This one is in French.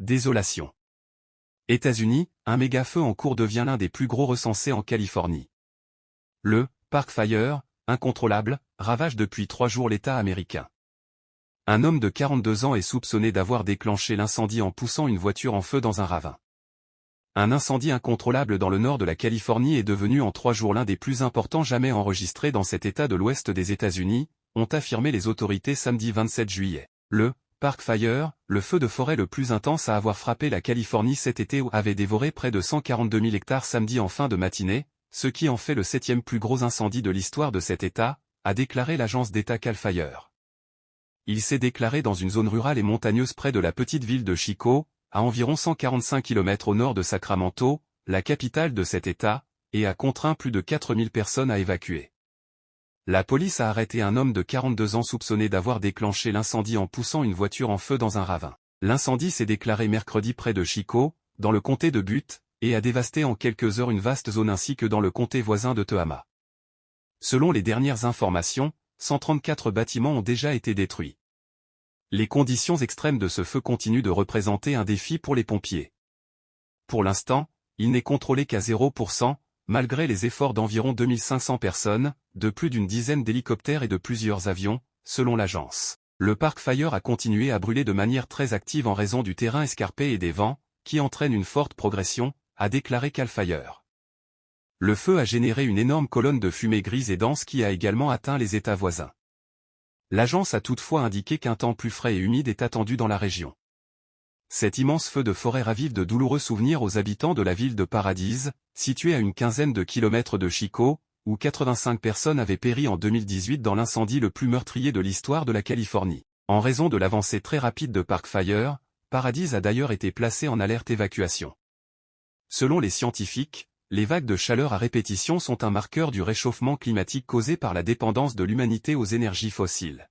Désolation. États-Unis, un méga-feu en cours devient l'un des plus gros recensés en Californie. Le Park Fire, incontrôlable, ravage depuis 3 jours l'État américain. Un homme de 42 ans est soupçonné d'avoir déclenché l'incendie en poussant une voiture en feu dans un ravin. Un incendie incontrôlable dans le nord de la Californie est devenu en 3 jours l'un des plus importants jamais enregistrés dans cet État de l'ouest des États-Unis, ont affirmé les autorités samedi 27 juillet. Le Park Fire, le feu de forêt le plus intense à avoir frappé la Californie cet été avait dévoré près de 142 000 hectares samedi en fin de matinée, ce qui en fait le 7e plus gros incendie de l'histoire de cet État, a déclaré l'agence d'État Cal Fire. Il s'est déclaré dans une zone rurale et montagneuse près de la petite ville de Chico, à environ 145 km au nord de Sacramento, la capitale de cet État, et a contraint plus de 4000 personnes à évacuer. La police a arrêté un homme de 42 ans soupçonné d'avoir déclenché l'incendie en poussant une voiture en feu dans un ravin. L'incendie s'est déclaré mercredi près de Chico, dans le comté de Butte, et a dévasté en quelques heures une vaste zone ainsi que dans le comté voisin de Tehama. Selon les dernières informations, 134 bâtiments ont déjà été détruits. Les conditions extrêmes de ce feu continuent de représenter un défi pour les pompiers. Pour l'instant, il n'est contrôlé qu'à 0%, malgré les efforts d'environ 2500 personnes, de plus d'une dizaine d'hélicoptères et de plusieurs avions, selon l'agence. Le Park Fire a continué à brûler de manière très active en raison du terrain escarpé et des vents, qui entraînent une forte progression, a déclaré Cal Fire. Le feu a généré une énorme colonne de fumée grise et dense qui a également atteint les États voisins. L'agence a toutefois indiqué qu'un temps plus frais et humide est attendu dans la région. Cet immense feu de forêt ravive de douloureux souvenirs aux habitants de la ville de Paradise, située à une quinzaine de kilomètres de Chico, où 85 personnes avaient péri en 2018 dans l'incendie le plus meurtrier de l'histoire de la Californie. En raison de l'avancée très rapide de Park Fire, Paradise a d'ailleurs été placé en alerte évacuation. Selon les scientifiques, les vagues de chaleur à répétition sont un marqueur du réchauffement climatique causé par la dépendance de l'humanité aux énergies fossiles.